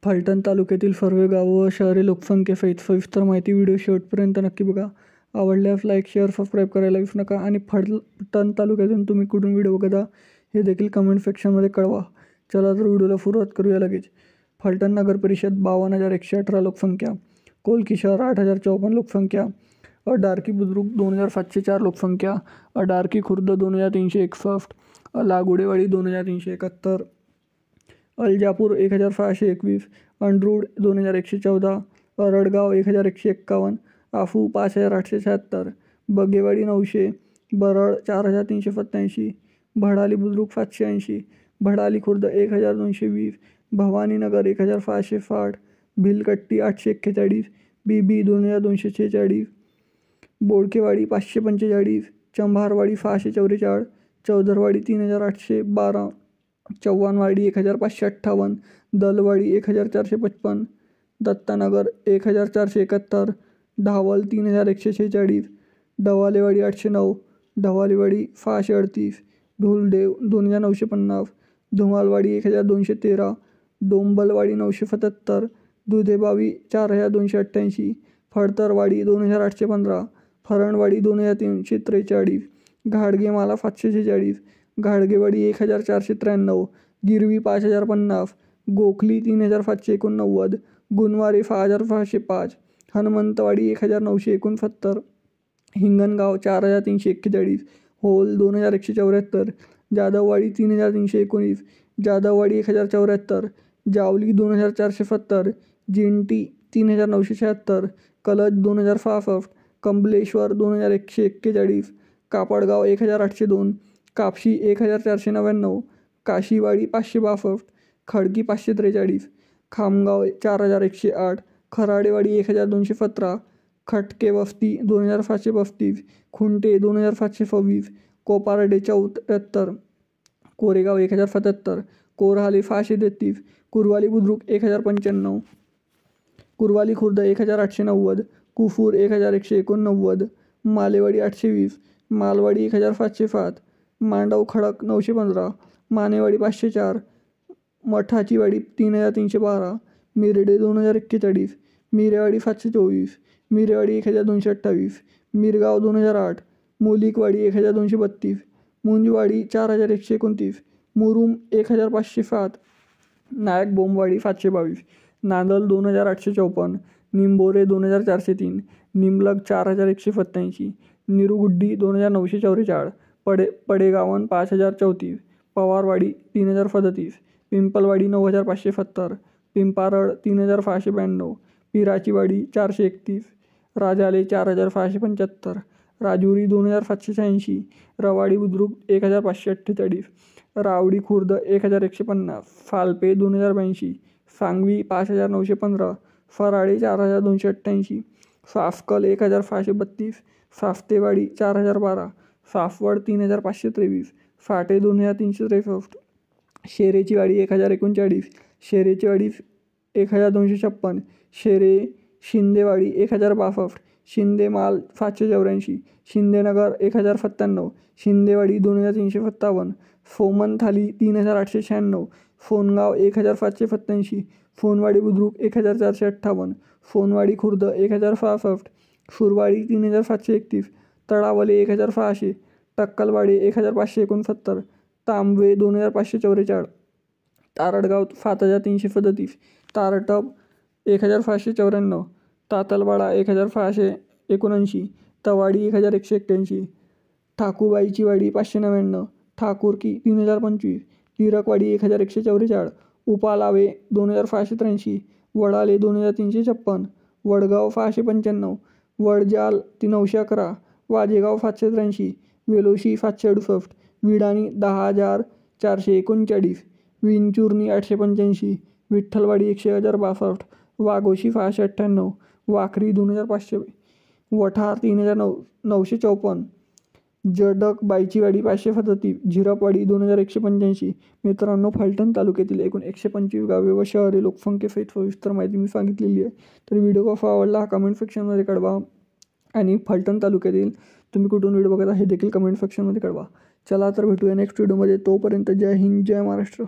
फलटण तालुक्यातील सर्व गावं व शहरे लोकसंख्येसहित सविस्तर माहिती व्हिडिओ शेवटपर्यंत नक्की बघा. आवडल्यास लाईक, शेअर, सबस्क्राईब करायला विसरू नका आणि फलटण तालुक्यातून तुम्ही कुठून व्हिडिओ बघता हे देखील कमेंट सेक्शनमध्ये कळवा. चला तर व्हिडिओला सुरुवात करूया लगेच. फलटण नगर परिषद 52,118 लोकसंख्या, कोलकी शहर 8,054 लोकसंख्या, डार्की बुद्रुक 2,704 लोकसंख्या, डार्की खुर्द 2,361, लागुडेवाडी 2,371, अलजापूर 1,621, अंड्रूड 2,114, रडगाव 1,151, आफू 5,876, बगेवाडी 900, बरळ 4,387, भडाली बुद्रुक 780, भडाली खुर्द 1,220, भवानीनगर 1,660, भिलकट्टी 841, बीबी 2,246, बोडकेवाडी 545, चंभारवाडी 644, चौदरवाडी 3,812, चव्हाणवाडी 1,558, दलवाडी 1,455, दत्तानगर 1,471, ढावल 3,146, ढवालेवाडी 809, ढवालेवाडी 638, धुलदेव 2,950, धुमालवाडी 1,213, डोंबलवाडी 977, दुधेबावी 4,288, फडतरवाडी 2,815, फरणवाडी 2,343, घाडगेमाला 746, घाडगेवाडी 1,493, गिरवी 5,050, गोखली 3,789, गुणवारी 6,605, हनुमंतवाडी 1,969, हिंगणगाव 4,341, होल 2,174, जाधववाडी 3,319, जाधववाडी 1,074, जावली 2,470, जिंटी 3,976, कलज 2,066, कमलेश्वर 2,141, कापडगाव 1,802, कापशी 1,499, काशीवाडी 562, खडकी 543, खामगाव 4,108, खराडेवाडी 1,217, खटके वस्ती 2,735, खुंटे 2,726, कोपारडे 74, कोरेगाव 1,077, कोरहाले 633, कुरवाली बुद्रुक 1,095, कुरवाली खुर्द 1,890, कुफूर 1,189, मालेवाडी 820, मालवाडी 1,707, मांडव खडक 915, मानेवाडी 504, मठाचीवाडी 3,312, मिरडे 2,041, मिरेवाडी 724, मिरेवाडी 1,228, मिरगाव 2,008, मुलिकवाडी 1,232, मुंजवाडी 4,129, मुरुम 1,507, नायक बोंबवाडी 722, नांदल 2,854, निंबोरे 2,403, निमलग 4,187, निरुगुड्डी 2,944, पडेगावन 5,034, पवारवाडी 3,037, पिंपलवाडी 9,570, पिंपारड 3,692, पिराचीवाडी 431, राजाले 4,675, राजुरी 2,786, रवाडी बुद्रुक 1,548, रावडी खुर्द 1,150, फालपे 2,082, सांगवी 5,915, फराळे 4,288, साफकल 1,632, साफ्तेवाडी 4,012, साफवड 3,523, फाटे 2,363, शेरेचीवाडी 1,039, शेरेचीवाडी 1,256, शेरे शिंदेवाडी 1,062, शिंदेमाल 784, शिंदेनगर 1,097, शिंदेवाडी 2,357, सोमनथाली 3,896, सोनगाव 1,787, सोनवाडी बुद्रुक 1,458, सोनवाडी खुर्द 1,066, सुरवाडी 3,731, तळावले 1,600, टक्कलवाडी 1,569, तांबवे 2,544, तारडगाव 7,337, तारटप 1,594, तातलवाडा 1,679, तवाडी 1,181, ठाकूबाईचीवाडी 599, ठाकूरकी 3,025, तिरकवाडी 1,144, उपालावे 2,683, वडाले 2,356, वडगाव 695, वडजाल 911, वाजेगाव 783, वेलोशी 768, विडाणी 10,439, विंचुर्णी 885, विठ्ठलवाडी 1,062, वाघोशी 698, वाखरी 2,500, वठार 3,954, जडक बायचीवाडी 537, झिरपवाडी 2,185. मित्रांनो, फलटण तालुक्यातील एकूण 125 गावे व शहरे लोकसंख्येसहित सविस्तर माहिती मी सांगितलेली आहे. तर व्हिडिओ कसा आवडला हा कमेंट सेक्शनमध्ये कळवा आणि फलटण तालुक्यातील तुम्ही कुठून व्हिडिओ बघता हे देखील कमेंट सेक्शनमध्ये कळवा. चला तर भेटूया नेक्स्ट व्हिडिओमध्ये. तोपर्यंत जय हिंद, जय महाराष्ट्र.